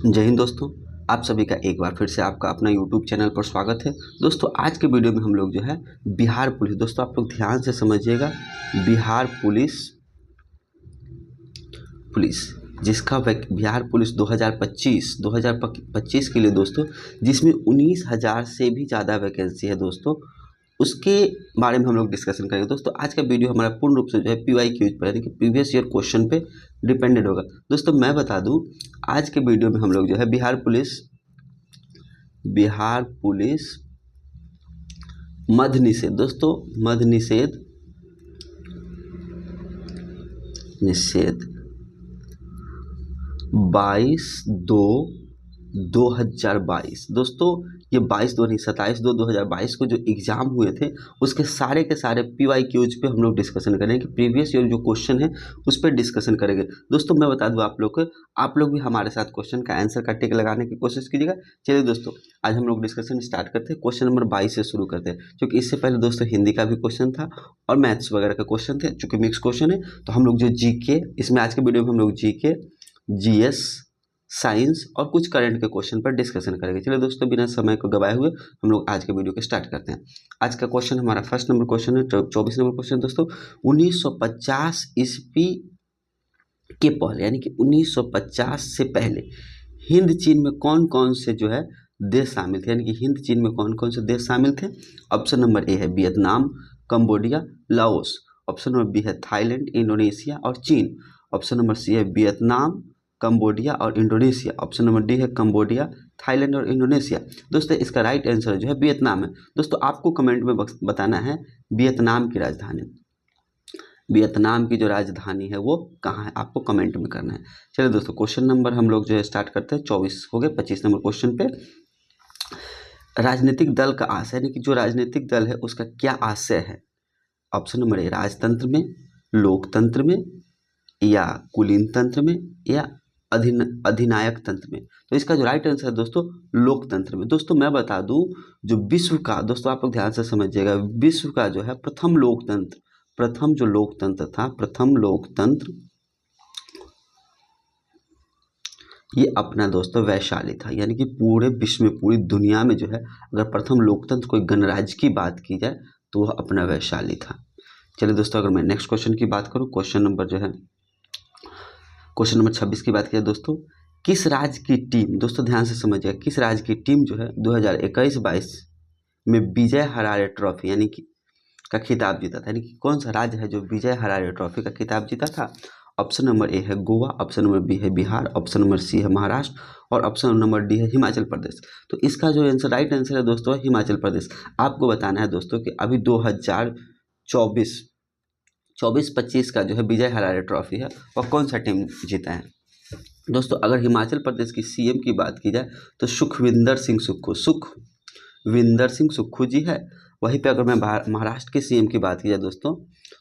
जय हिंद दोस्तों। आप सभी का एक बार फिर से आपका अपना यूट्यूब चैनल पर स्वागत है। दोस्तों आज के वीडियो में हम लोग जो है बिहार पुलिस, दोस्तों आप लोग ध्यान से समझिएगा, बिहार पुलिस पुलिस जिसका बिहार पुलिस 2025 के लिए दोस्तों, जिसमें 19,000 से भी ज़्यादा वैकेंसी है दोस्तों, उसके बारे में हम लोग डिस्कशन करेंगे। दोस्तों आज का वीडियो हमारा पूर्ण रूप से जो है PYQ पर यानी कि प्रीवियस ईयर क्वेश्चन पे डिपेंडेड होगा। दोस्तों मैं बता दूं, आज के वीडियो में हम लोग जो है बिहार पुलिस मद्य निषेध, दोस्तों मद्य निषेध 22/2/2022 दोस्तों, ये 27/2/2022 को जो एग्ज़ाम हुए थे उसके सारे के सारे PYQs पे हम लोग डिस्कशन करेंगे। प्रीवियस ईयर जो क्वेश्चन है उस पर डिस्कशन करेंगे। दोस्तों मैं बता दूं आप लोग को, आप लोग भी हमारे साथ क्वेश्चन का आंसर का टिक लगाने की कोशिश कीजिएगा। चलिए दोस्तों आज हम लोग डिस्कशन स्टार्ट करते हैं। क्वेश्चन नंबर 22 से शुरू करते हैं, क्योंकि इससे पहले दोस्तों हिंदी का भी क्वेश्चन था और मैथ्स वगैरह का क्वेश्चन थे। चूँकि मिक्स क्वेश्चन है तो हम लोग जो GK, इसमें आज के वीडियो में हम लोग GK, GS, साइंस और कुछ करंट के क्वेश्चन पर डिस्कशन करेंगे। चलिए दोस्तों बिना समय को गवाए हुए हम लोग आज के वीडियो को स्टार्ट करते हैं। आज का क्वेश्चन हमारा फर्स्ट नंबर क्वेश्चन है, 24 नंबर क्वेश्चन दोस्तों। 1950 ईस्वी के पहले यानी कि 1950 से पहले हिंद चीन में कौन कौन से जो है देश शामिल थे, यानी कि हिंद चीन में कौन कौन से देश शामिल थे। ऑप्शन नंबर ए है Vietnam, Cambodia, Laos. Option number B है थाईलैंड, इंडोनेशिया और चीन। ऑप्शन नंबर सी है वियतनाम, कंबोडिया और इंडोनेशिया। ऑप्शन नंबर डी है कंबोडिया, थाईलैंड और इंडोनेशिया। दोस्तों इसका राइट आंसर जो है वियतनाम है। दोस्तों आपको कमेंट में बताना है वियतनाम की राजधानी, वियतनाम की जो राजधानी है वो कहाँ है, आपको कमेंट में करना है। चलिए दोस्तों क्वेश्चन नंबर हम लोग जो है स्टार्ट करते हैं। 24 हो गए, 25 नंबर क्वेश्चन पे राजनीतिक दल का आशय, यानी कि जो राजनीतिक दल है उसका क्या आशय है। ऑप्शन नंबर ए राजतंत्र में, लोकतंत्र में, या कुलीन तंत्र में, या अधिनायक तंत्र में। तो इसका जो राइट आंसर है दोस्तों लोकतंत्र में। दोस्तों मैं बता दूं, जो विश्व का, दोस्तों आप लोग ध्यान से समझिएगा, विश्व का जो है प्रथम लोकतंत्र, प्रथम जो लोकतंत्र था, प्रथम लोकतंत्र ये अपना दोस्तों वैशाली था। यानी कि पूरे विश्व में, पूरी दुनिया में जो है अगर प्रथम लोकतंत्र कोई गणराज्य की बात की जाए तो वह अपना वैशाली था। चलिए दोस्तों अगर मैं नेक्स्ट क्वेश्चन की बात करूं, क्वेश्चन नंबर 26 की बात की जाए दोस्तों, किस राज्य की टीम, दोस्तों ध्यान से समझिएगा, किस राज्य की टीम जो है 2021-22 में विजय हरारे ट्रॉफी यानी कि का खिताब जीता था। यानी कि कौन सा राज्य है जो विजय हरारे ट्रॉफी का खिताब जीता था। ऑप्शन नंबर ए है गोवा, ऑप्शन नंबर बी है बिहार, ऑप्शन नंबर सी है महाराष्ट्र और ऑप्शन नंबर डी है हिमाचल प्रदेश। तो इसका जो आंसर राइट आंसर है दोस्तों हिमाचल प्रदेश। आपको बताना है दोस्तों कि अभी 2024-25 का जो है विजय हरारे ट्रॉफी है और कौन सा टीम जीता है। दोस्तों अगर हिमाचल प्रदेश की CM की बात की जाए तो सुखविंदर सिंह सुक्खू जी है। वहीं पे अगर मैं महाराष्ट्र के CM की बात की जाए दोस्तों,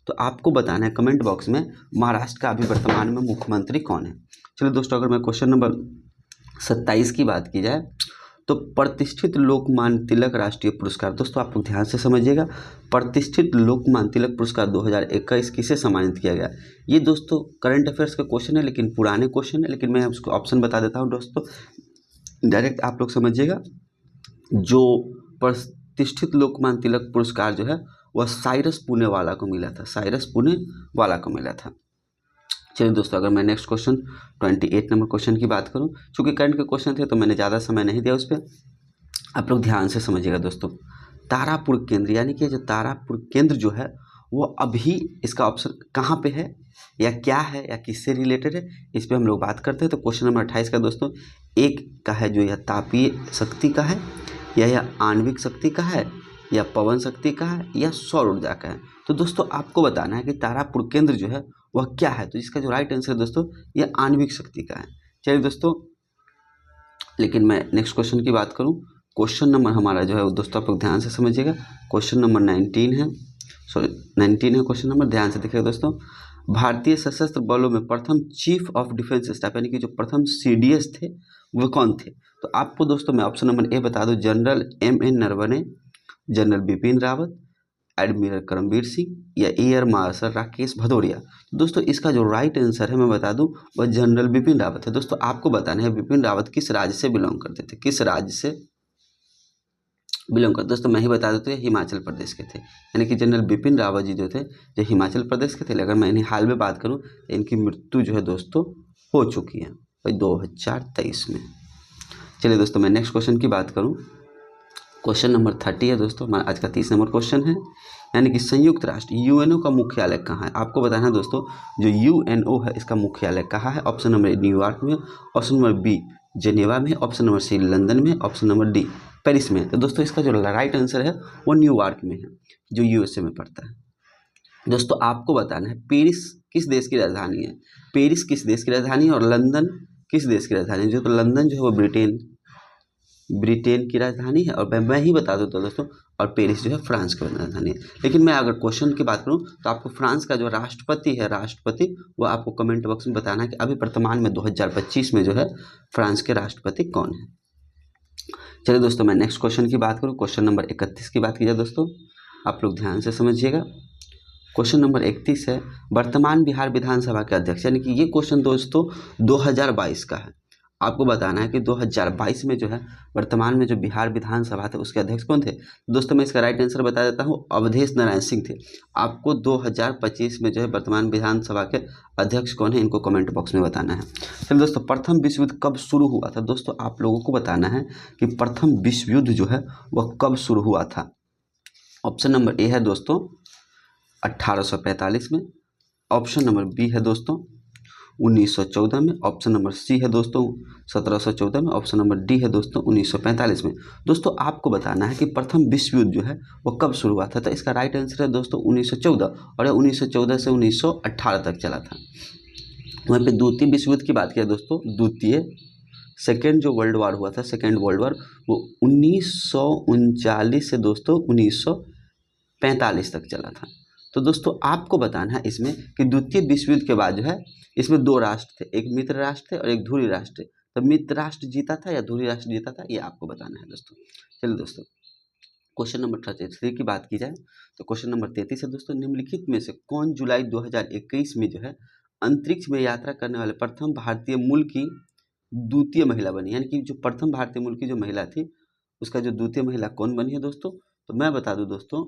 तो आपको बताना है कमेंट बॉक्स में महाराष्ट्र का अभी वर्तमान में मुख्यमंत्री कौन है। चलिए दोस्तों अगर मैं क्वेश्चन नंबर 27 की बात की जाए तो प्रतिष्ठित लोकमान्य तिलक राष्ट्रीय पुरस्कार, दोस्तों आप लोग ध्यान से समझिएगा, प्रतिष्ठित लोकमान्य तिलक पुरस्कार 2021 किसे सम्मानित किया गया। ये दोस्तों करंट अफेयर्स का क्वेश्चन है, लेकिन पुराने क्वेश्चन है, लेकिन मैं उसको ऑप्शन बता देता हूँ दोस्तों, डायरेक्ट आप लोग समझिएगा। जो प्रतिष्ठित लोकमान्य तिलक पुरस्कार जो है वह साइरस पूनेवाला को मिला था, साइरस पूनेवाला को मिला था। चलिए दोस्तों अगर मैं नेक्स्ट क्वेश्चन 28 नंबर क्वेश्चन की बात करूं, चूँकि करंट के क्वेश्चन थे तो मैंने ज़्यादा समय नहीं दिया उस पर, आप लोग ध्यान से समझिएगा दोस्तों। तारापुर केंद्र, यानी कि जो तारापुर केंद्र जो है वो अभी इसका ऑप्शन कहाँ पे है या क्या है या किससे रिलेटेड है, इस पर हम लोग बात करते हैं। तो क्वेश्चन नंबर 28 का दोस्तों एक का है जो यह तापीय शक्ति का है, या यह आणविक शक्ति का है, या पवन शक्ति का है, या सौर ऊर्जा का है। तो दोस्तों आपको बताना है कि तारापुर केंद्र जो है वह क्या है। तो इसका जो राइट आंसर है दोस्तों यह आणविक शक्ति का है। चलिए दोस्तों लेकिन मैं नेक्स्ट क्वेश्चन की बात करूं, क्वेश्चन नंबर हमारा जो है दोस्तों आप लोग ध्यान से समझिएगा, क्वेश्चन नंबर 19 है, क्वेश्चन नंबर, ध्यान से देखिएगा दोस्तों। भारतीय सशस्त्र बलों में प्रथम चीफ ऑफ डिफेंस स्टाफ यानी कि जो प्रथम CDS थे वो कौन थे। तो आपको दोस्तों मैं ऑप्शन नंबर ए बता दूं, general MN Naravane, general Bipin Rawat, admiral Karambir Singh या एयर मार्शल राकेश भदौरिया। तो दोस्तों इसका जो राइट आंसर है मैं बता दूं वह जनरल बिपिन रावत है। दोस्तों आपको बताना है बिपिन रावत किस राज्य से बिलोंग करते थे, किस राज्य से बिलोंग करते। दोस्तों मैं ही बता देता हूँ हिमाचल प्रदेश के थे, यानी कि जनरल बिपिन रावत जी जो थे जो हिमाचल प्रदेश के थे। अगर मैं इन्हीं हाल में बात करूँ तो इनकी मृत्यु जो है दोस्तों हो चुकी है भाई 2023 में। चलिए दोस्तों मैं नेक्स्ट क्वेश्चन की बात करूँ, क्वेश्चन नंबर 30 है दोस्तों, हमारा आज का 30 नंबर क्वेश्चन है, यानी कि संयुक्त राष्ट्र यूएनओ का मुख्यालय कहाँ है। आपको बताना है दोस्तों जो यूएनओ है इसका मुख्यालय कहाँ है। ऑप्शन नंबर ए न्यूयॉर्क में, ऑप्शन नंबर बी जेनेवा में, ऑप्शन नंबर सी लंदन में, ऑप्शन नंबर डी पेरिस में। तो दोस्तों इसका जो राइट आंसर है वो न्यूयॉर्क में है जो यूएसए में पड़ता है। दोस्तों आपको बताना है पेरिस किस देश की राजधानी है, पेरिस किस देश की राजधानी है और लंदन किस देश की राजधानी है। जो तो लंदन जो है वो ब्रिटेन की राजधानी है और मैं ही बता दूँ तो दोस्तों, और पेरिस जो है फ्रांस की राजधानी है। लेकिन मैं अगर क्वेश्चन की बात करूँ तो आपको फ्रांस का जो राष्ट्रपति है वो आपको कमेंट बॉक्स में बताना है कि अभी वर्तमान में 2025 में जो है फ्रांस के राष्ट्रपति कौन है। चलिए दोस्तों मैं नेक्स्ट क्वेश्चन की बात करूँ, क्वेश्चन नंबर 31 की बात की जाए दोस्तों, आप लोग ध्यान से समझिएगा। क्वेश्चन नंबर 31 है वर्तमान बिहार विधानसभा के अध्यक्ष, यानी कि ये क्वेश्चन दोस्तों 2022 का है। आपको बताना है कि 2022 में जो है वर्तमान में जो बिहार विधानसभा थे उसके अध्यक्ष कौन थे। दोस्तों मैं इसका राइट आंसर बता देता हूँ, अवधेश नारायण सिंह थे। आपको 2025 में जो है वर्तमान विधानसभा के अध्यक्ष कौन है इनको कमेंट बॉक्स में बताना है। चलिए दोस्तों प्रथम विश्व युद्ध कब शुरू हुआ था। दोस्तों आप लोगों को बताना है कि प्रथम विश्व युद्ध जो है वह कब शुरू हुआ था। ऑप्शन नंबर ए है दोस्तों 1845 में, ऑप्शन नंबर बी है दोस्तों 1914 में, ऑप्शन नंबर सी है दोस्तों 1714 में, ऑप्शन नंबर डी है दोस्तों 1945 में। दोस्तों आपको बताना है कि प्रथम विश्व युद्ध जो है वो कब शुरू हुआ था। तो इसका राइट आंसर है दोस्तों 1914, और 1914 से 1918 तक चला था। वहीं पे द्वितीय विश्व युद्ध की बात किया दोस्तों, सेकेंड जो वर्ल्ड वार हुआ था, सेकेंड वर्ल्ड वार, वो 1939 से दोस्तों 1945 तक चला था। तो दोस्तों आपको बताना है इसमें कि द्वितीय विश्व युद्ध के बाद जो है इसमें दो राष्ट्र थे, एक मित्र राष्ट्र थे और एक धुरी राष्ट्र थे। तो मित्र राष्ट्र जीता था या धुरी राष्ट्र जीता था ये आपको बताना है दोस्तों। चलिए दोस्तों क्वेश्चन नंबर 33 की बात की जाए तो क्वेश्चन नंबर 33 है दोस्तों, निम्नलिखित में से कौन जुलाई 2021 में जो है अंतरिक्ष में यात्रा करने वाले प्रथम भारतीय मूल की द्वितीय महिला बनी, यानी कि जो प्रथम भारतीय मूल की जो महिला थी उसका जो द्वितीय महिला कौन बनी है दोस्तों। तो मैं बता दूं दोस्तों,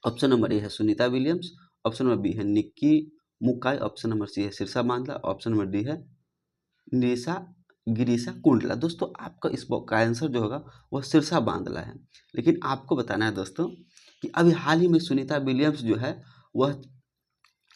ऑप्शन नंबर ए है Sunita Williams, option number B है निक्की मुकाई, ऑप्शन नंबर सी है Sirisha Bandla, option number D है गिरीशा कुंडला। दोस्तों आपका इस का आंसर जो होगा वह सिरसा बांदला है। लेकिन आपको बताना है दोस्तों कि अभी हाल ही में सुनीता विलियम्स जो है वह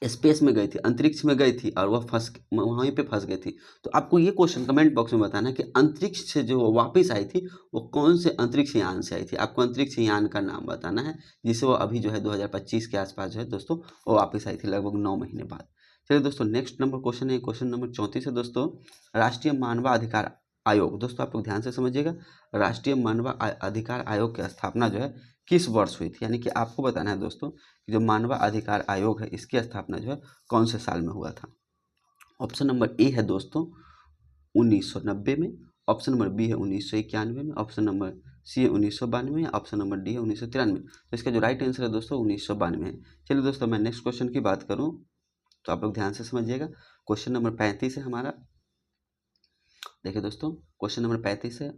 स्पेस में गई थी, अंतरिक्ष में गई थी और वह वहीं पे फंस गई थी। तो आपको ये क्वेश्चन कमेंट बॉक्स में बताना है कि अंतरिक्ष से जो वो वापस आई थी वो कौन से अंतरिक्ष यान से आई थी। आपको अंतरिक्ष यान का नाम बताना है जिसे वो अभी जो है 2025 के आसपास जो है दोस्तों वो वापस आई थी लगभग 9 महीने बाद। चलिए दोस्तों नेक्स्ट नंबर क्वेश्चन है, क्वेश्चन नंबर 34 है दोस्तों, राष्ट्रीय मानवाधिकार आयोग। दोस्तों आप लोग ध्यान से समझिएगा, राष्ट्रीय मानवाधिकार आयोग की स्थापना जो है किस वर्ष हुई थी, यानी कि आपको बताना है दोस्तों कि जो मानवाधिकार आयोग है इसकी स्थापना जो है कौन से साल में हुआ था। ऑप्शन नंबर ए है दोस्तों 1990 में, ऑप्शन नंबर बी है 1991 में, ऑप्शन नंबर सी है 1992 में, ऑप्शन नंबर डी है 1993। तो इसका जो राइट आंसर है दोस्तों 1992 है। चलिए दोस्तों मैं नेक्स्ट क्वेश्चन की बात करूं तो आप लोग ध्यान से समझिएगा, क्वेश्चन नंबर 35 है हमारा। देखिए दोस्तों क्वेश्चन नंबर 35 है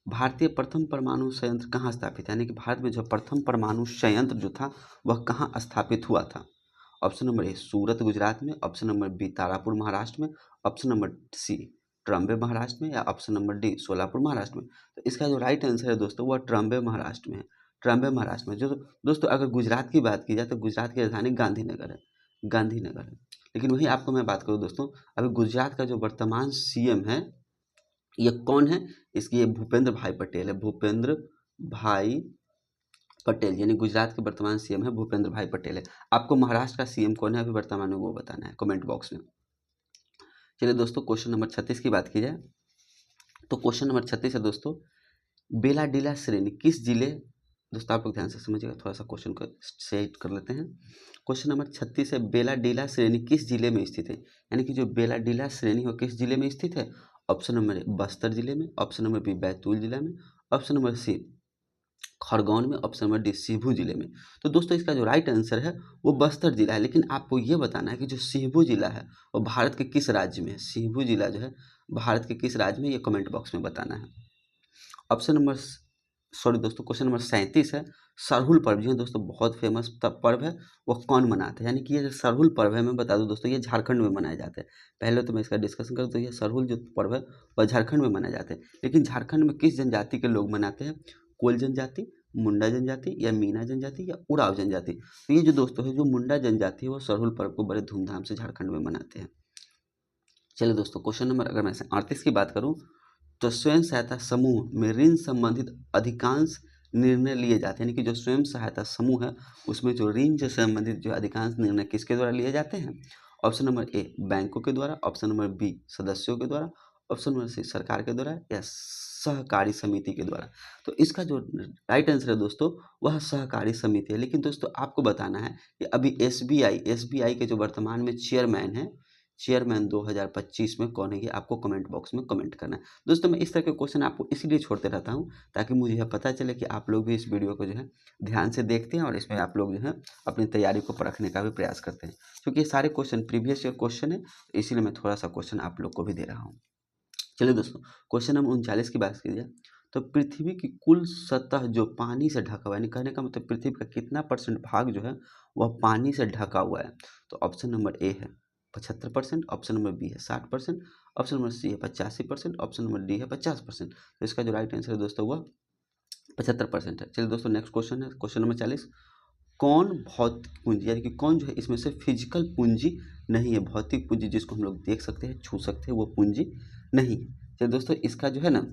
भारतीय प्रथम परमाणु संयंत्र कहाँ स्थापित है, यानी कि भारत में जो प्रथम परमाणु संयंत्र जो था वह कहाँ स्थापित हुआ था। Option number A Surat Gujarat में, option number B Tarapur Maharashtra में, option number C Trombay Maharashtra में, या option number D Solapur Maharashtra में। तो इसका जो राइट आंसर है दोस्तों वह ट्रम्बे महाराष्ट्र में है। ट्रम्बे महाराष्ट्र में जो दोस्तों अगर गुजरात की बात की जाए तो गुजरात की राजधानी गांधीनगर है, गांधीनगर है। लेकिन वही आपको मैं बात करूँ दोस्तों, अभी गुजरात का जो वर्तमान सीएम है ये कौन है, इसकी ये भूपेंद्र भाई पटेल है, भूपेंद्र भाई पटेल, यानी गुजरात के वर्तमान सीएम है भूपेंद्र भाई पटेल है। आपको महाराष्ट्र का सीएम कौन है अभी वर्तमान में वो बताना है कमेंट बॉक्स में। चलिए दोस्तों क्वेश्चन नंबर 36 की बात की जाए तो क्वेश्चन नंबर 36 है दोस्तों, बेलाडीला श्रेणी किस जिले, दोस्तों आप लोग ध्यान से समझिएगा, थोड़ा सा क्वेश्चन को सेट कर लेते हैं। क्वेश्चन नंबर 36 है बेलाडीला श्रेणी किस जिले में स्थित है, यानी कि जो बेलाडीला श्रेणी हो किस जिले में स्थित है। ऑप्शन नंबर ए बस्तर जिले में, ऑप्शन नंबर बी बैतूल जिला में, ऑप्शन नंबर सी खरगोन में, ऑप्शन नंबर डी शिवभू जिले में। तो दोस्तों इसका जो राइट आंसर है वो बस्तर जिला है, लेकिन आपको ये बताना है कि जो शिवभू जिला है वो भारत के किस राज्य में है। शिवभू जिला जो है भारत के किस राज्य में, ये कमेंट बॉक्स में बताना है। ऑप्शन नंबर सॉरी दोस्तों, क्वेश्चन नंबर 37 है, सरहुल पर्व जो है दोस्तों बहुत फेमस पर्व है, वो कौन मनाते हैं। यानी कि ये जो सरहुल पर्व है, मैं बता दूं दोस्तों, ये झारखंड में मनाए जाते हैं। पहले तो मैं इसका डिस्कशन करूँ तो ये सरहुल जो पर्व है वह झारखंड में मनाए जाते हैं, लेकिन झारखंड में किस जनजाति के लोग मनाते हैं, कोल जनजाति, मुंडा जनजाति, या मीना जनजाति, या उराव जनजाति। तो ये जो दोस्तों है, जो मुंडा जनजाति है वो सरहुल पर्व को बड़े धूमधाम से झारखंड में मनाते हैं। चलिए दोस्तों, क्वेश्चन नंबर अगर मैं 38 की बात करूं तो स्वयं सहायता समूह में ऋण संबंधित अधिकांश निर्णय लिए जाते हैं। यानी कि जो स्वयं सहायता समूह है उसमें जो ऋण से संबंधित जो अधिकांश निर्णय किसके द्वारा लिए जाते हैं। ऑप्शन नंबर ए बैंकों के द्वारा, ऑप्शन नंबर बी सदस्यों के द्वारा, ऑप्शन नंबर सी सरकार के द्वारा, या सहकारी समिति के द्वारा। तो इसका जो राइट आंसर है दोस्तों वह सहकारी समिति है। लेकिन दोस्तों आपको बताना है कि अभी एसबीआई के जो वर्तमान में चेयरमैन है, चेयरमैन 2025 में कौन है, ये आपको कमेंट बॉक्स में कमेंट करना है। दोस्तों मैं इस तरह के क्वेश्चन आपको इसीलिए छोड़ते रहता हूँ ताकि मुझे यह पता चले कि आप लोग भी इस वीडियो को जो है ध्यान से देखते हैं और इसमें आप लोग जो है अपनी तैयारी को परखने का भी प्रयास करते हैं, क्योंकि ये सारे क्वेश्चन प्रीवियस ईयर क्वेश्चन है, इसीलिए मैं थोड़ा सा क्वेश्चन आप लोग को भी दे रहा हूँ। चलिए दोस्तों, क्वेश्चन नंबर 39 की बात कीजिए तो पृथ्वी की कुल सतह जो पानी से ढका हुआ है, यानी कहने का मतलब पृथ्वी का कितना % भाग जो है वह पानी से ढका हुआ है। तो ऑप्शन नंबर ए है 75%, ऑप्शन नंबर बी है 60%, ऑप्शन नंबर सी है 85%, ऑप्शन नंबर डी है 50%। तो इसका जो राइट आंसर है दोस्तों वह 75% है। चलिए दोस्तों नेक्स्ट क्वेश्चन है क्वेश्चन नंबर 40, कौन भौतिक पूंजी, यानी कि कौन जो है इसमें से फिजिकल पूंजी नहीं है, भौतिक पूंजी जिसको हम लोग देख सकते हैं, छू सकते हैं, वो पूंजी नहीं है। चलिए दोस्तों इसका जो है ना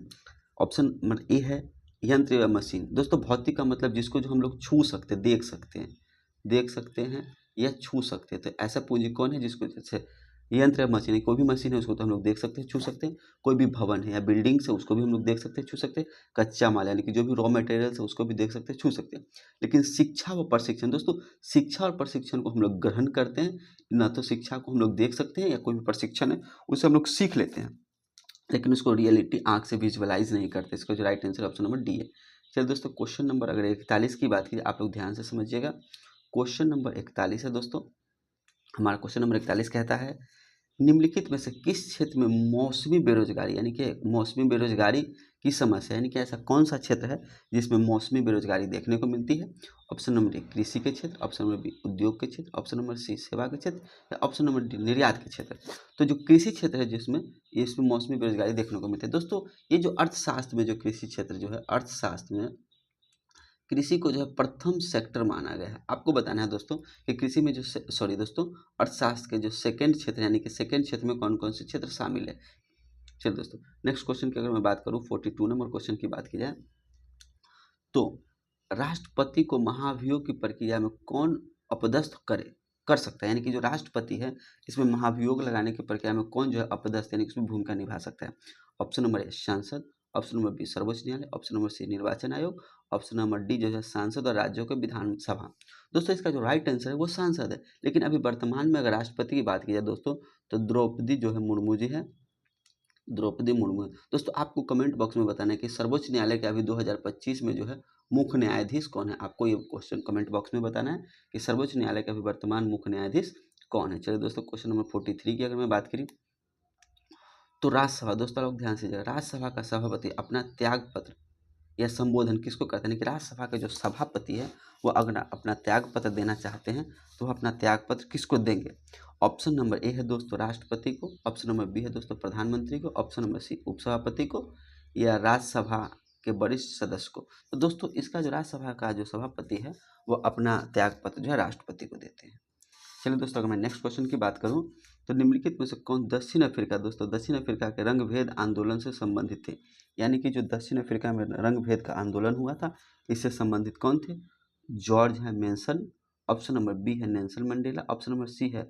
ऑप्शन नंबर ए है यंत्र या मशीन। दोस्तों भौतिक का मतलब जिसको जो हम लोग छू सकते, देख सकते हैं या छू सकते हैं। तो ऐसा पूंजी कौन है जिसको, जैसे यंत्र या मशीन है, कोई भी मशीन है उसको तो हम लोग देख सकते हैं, छू सकते हैं। कोई भी भवन है या बिल्डिंग्स है उसको भी हम लोग देख सकते हैं, छू सकते हैं। कच्चा माल यानी कि जो भी रॉ मटेरियल्स है उसको भी देख सकते हैं, छू सकते हैं। लेकिन शिक्षा व प्रशिक्षण, दोस्तों शिक्षा और प्रशिक्षण को हम लोग ग्रहण करते हैं, ना तो शिक्षा को हम लोग देख सकते हैं या कोई भी प्रशिक्षण है उसे हम लोग सीख लेते हैं, लेकिन उसको रियलिटी आंख से विजुअलाइज नहीं करते। इसका जो right answer option number D है। चलिए दोस्तों क्वेश्चन नंबर अगर 41 की बात कीजिए, आप लोग ध्यान से समझिएगा। क्वेश्चन नंबर 41 है दोस्तों, हमारा क्वेश्चन नंबर 41 कहता है निम्नलिखित में से किस क्षेत्र में मौसमी बेरोजगारी, यानी कि मौसमी बेरोजगारी की समस्या, यानी कि ऐसा कौन सा क्षेत्र है जिसमें मौसमी बेरोजगारी देखने को मिलती है। ऑप्शन नंबर ए कृषि के क्षेत्र, ऑप्शन नंबर बी उद्योग के क्षेत्र, ऑप्शन नंबर सी सेवा के क्षेत्र, या ऑप्शन नंबर डी निर्यात के क्षेत्र। तो जो कृषि क्षेत्र है जिसमें इसमें मौसमी बेरोजगारी देखने को मिलती है दोस्तों, ये जो अर्थशास्त्र में जो कृषि क्षेत्र जो है, अर्थशास्त्र में कृषि को जो है प्रथम सेक्टर माना गया है। आपको बताना है दोस्तों कि कृषि में जो सॉरी दोस्तों अर्थशास्त्र के जो सेकंड क्षेत्र, यानी कि सेकंड क्षेत्र में कौन कौन से क्षेत्र शामिल है। चलिए दोस्तों नेक्स्ट क्वेश्चन की अगर मैं बात करूँ 42 नंबर क्वेश्चन की बात की जाए तो राष्ट्रपति को महाभियोग की प्रक्रिया में कौन अपदस्थ कर सकता है, यानी कि जो राष्ट्रपति है इसमें महाभियोग लगाने की प्रक्रिया में कौन जो है अपदस्थ यानी कि इसमें भूमिका निभा सकता है। ऑप्शन नंबर ए सांसद, ऑप्शन नंबर बी सर्वोच्च न्यायालय, ऑप्शन नंबर सी निर्वाचन आयोग, ऑप्शन नंबर डी जो है सांसद और राज्यों के विधानसभा। दोस्तों इसका जो राइट आंसर है वो सांसद है, लेकिन अभी वर्तमान में अगर राष्ट्रपति की बात की जाए दोस्तों तो द्रौपदी जो है मुर्मू जी है, द्रौपदी मुर्मू। दोस्तों आपको कमेंट बॉक्स में बताना है कि सर्वोच्च न्यायालय के अभी 2025 में जो है मुख्य न्यायाधीश कौन है। आपको ये क्वेश्चन कमेंट बॉक्स में बताना है कि सर्वोच्च न्यायालय का अभी वर्तमान मुख्य न्यायाधीश कौन है। चलिए दोस्तों क्वेश्चन नंबर 43 की अगर मैं बात करी तो राज्यसभा, दोस्तों लोग ध्यान से जाएगा, राज्यसभा का सभापति अपना त्याग पत्र या संबोधन किसको कहते हैं कि राज्यसभा के जो सभापति है वो अगर अपना त्याग पत्र देना चाहते हैं तो वह अपना त्याग पत्र किसको देंगे। ऑप्शन नंबर ए है दोस्तों राष्ट्रपति को, ऑप्शन नंबर बी है दोस्तों प्रधानमंत्री को, ऑप्शन नंबर सी उपसभापति को, या राज्यसभा के वरिष्ठ सदस्य को। तो दोस्तों इसका जो राज्यसभा का जो सभापति है वो अपना त्याग पत्र जो है राष्ट्रपति को देते हैं। चलिए दोस्तों अगर मैं नेक्स्ट क्वेश्चन की बात करूं तो निम्नलिखित में से कौन दक्षिण अफ्रीका, दोस्तों दक्षिण अफ्रीका के रंग भेद आंदोलन से संबंधित थे, यानी कि जो दक्षिण अफ्रीका में रंग भेद का आंदोलन हुआ था इससे संबंधित कौन थे। जॉर्ज है मेंसन, ऑप्शन नंबर बी है Nelson Mandela, option number C है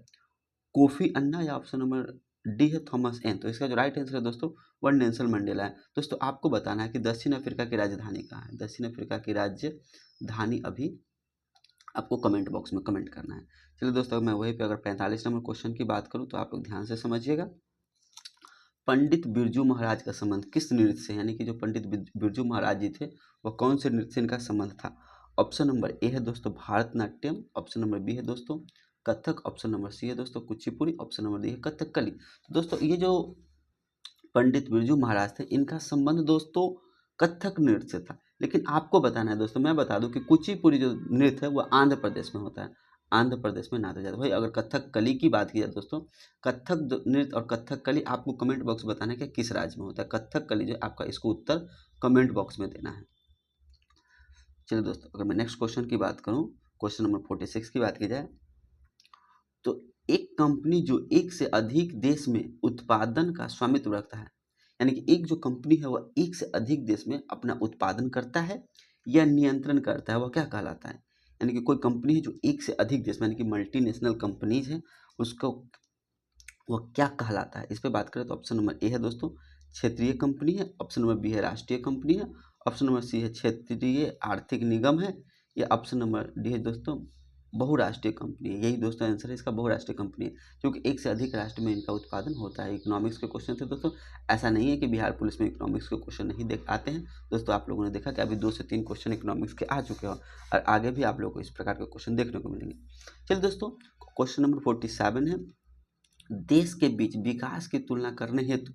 कोफी अन्ना, या ऑप्शन नंबर डी है थॉमस एन। तो इसका जो राइट आंसर है दोस्तों वह नेल्सन मंडेला है। दोस्तों आपको बताना है कि दक्षिण अफ्रीका की राजधानी कहाँ है, दक्षिण अफ्रीका की राजधानी अभी आपको कमेंट बॉक्स में कमेंट करना है। चलिए दोस्तों मैं वहीं पे अगर 45 नंबर क्वेश्चन की बात करूं तो आप लोग ध्यान से समझिएगा। पंडित बिरजू महाराज का संबंध किस नृत्य से, यानी कि जो पंडित बिरजू महाराज जी थे वह कौन से नृत्य से इनका संबंध था। ऑप्शन नंबर ए है दोस्तों भारतनाट्यम, ऑप्शन नंबर बी है दोस्तों कथक, ऑप्शन नंबर सी है दोस्तों कुचिपुड़ी, ऑप्शन नंबर डी है कथकली। तो दोस्तों ये जो पंडित बिरजू महाराज थे इनका संबंध दोस्तों कथक नृत्य से था। लेकिन आपको बताना है दोस्तों, मैं बता दूं कि कुचिपुड़ी जो नृत्य है वो आंध्र प्रदेश में होता है, आंध्र प्रदेश में नाचा जाता है। भाई अगर कथकली की बात की जाए दोस्तों, कथक नृत्य और कथकली आपको कमेंट बॉक्स में बताना है कि किस राज्य में होता है। कथकली जो आपका, इसको उत्तर कमेंट बॉक्स में देना है। चलिए दोस्तों, अगर मैं नेक्स्ट क्वेश्चन की बात करूं, क्वेश्चन नंबर 46 की बात की जाए, तो एक कंपनी जो एक से अधिक देश में उत्पादन का स्वामित्व रखता है, यानी कि एक जो कंपनी है वह एक से अधिक देश में अपना उत्पादन करता है या नियंत्रण करता है, वह क्या कहलाता है। यानी कि कोई कंपनी है जो एक से अधिक देश में, यानी कि मल्टीनेशनल कंपनीज है, उसको वह क्या कहलाता है। इस पर बात करें तो ऑप्शन नंबर ए है दोस्तों क्षेत्रीय कंपनी है, ऑप्शन नंबर बी है राष्ट्रीय कंपनी है, ऑप्शन नंबर सी है क्षेत्रीय आर्थिक निगम है, या ऑप्शन नंबर डी है दोस्तों बहुराष्ट्रीय कंपनी है। यही दोस्तों आंसर है इसका, बहुराष्ट्रीय कंपनी है, क्योंकि एक से अधिक राष्ट्र में इनका उत्पादन होता है। इकोनॉमिक्स के क्वेश्चन थे दोस्तों, ऐसा नहीं है कि बिहार पुलिस में इकोनॉमिक्स के क्वेश्चन नहीं देख आते हैं दोस्तों। आप लोगों ने देखा कि अभी 2 से 3 क्वेश्चन इकोनॉमिक्स के आ चुके हो और आगे भी आप लोगों को इस प्रकार के क्वेश्चन देखने को मिलेंगे। चलिए दोस्तों, क्वेश्चन नंबर 47 है, देश के बीच विकास की तुलना करने हेतु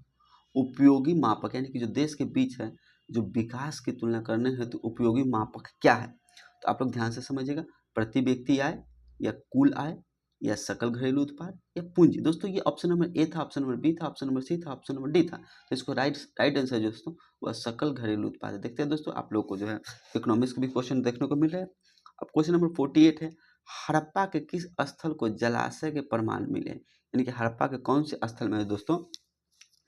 उपयोगी मापक, यानी कि जो देश के बीच है जो विकास की तुलना करने हेतु उपयोगी मापक क्या है। तो आप लोग ध्यान से समझिएगा, प्रति व्यक्ति आय, या कुल आय, या सकल घरेलू उत्पाद, या पूंजी। दोस्तों ये ऑप्शन नंबर ए था, ऑप्शन नंबर बी था, ऑप्शन नंबर सी था, ऑप्शन नंबर डी था। तो इसको राइट आंसर दोस्तों वह सकल घरेलू उत्पाद है। देखते हैं दोस्तों, आप लोग को जो है इकोनॉमिक्स के भी क्वेश्चन देखने को मिल रहे हैं। अब क्वेश्चन नंबर 48 है, हड़प्पा के किस स्थल को जलाशय के प्रमाण मिले, यानी कि हड़प्पा के कौन से स्थल में है दोस्तों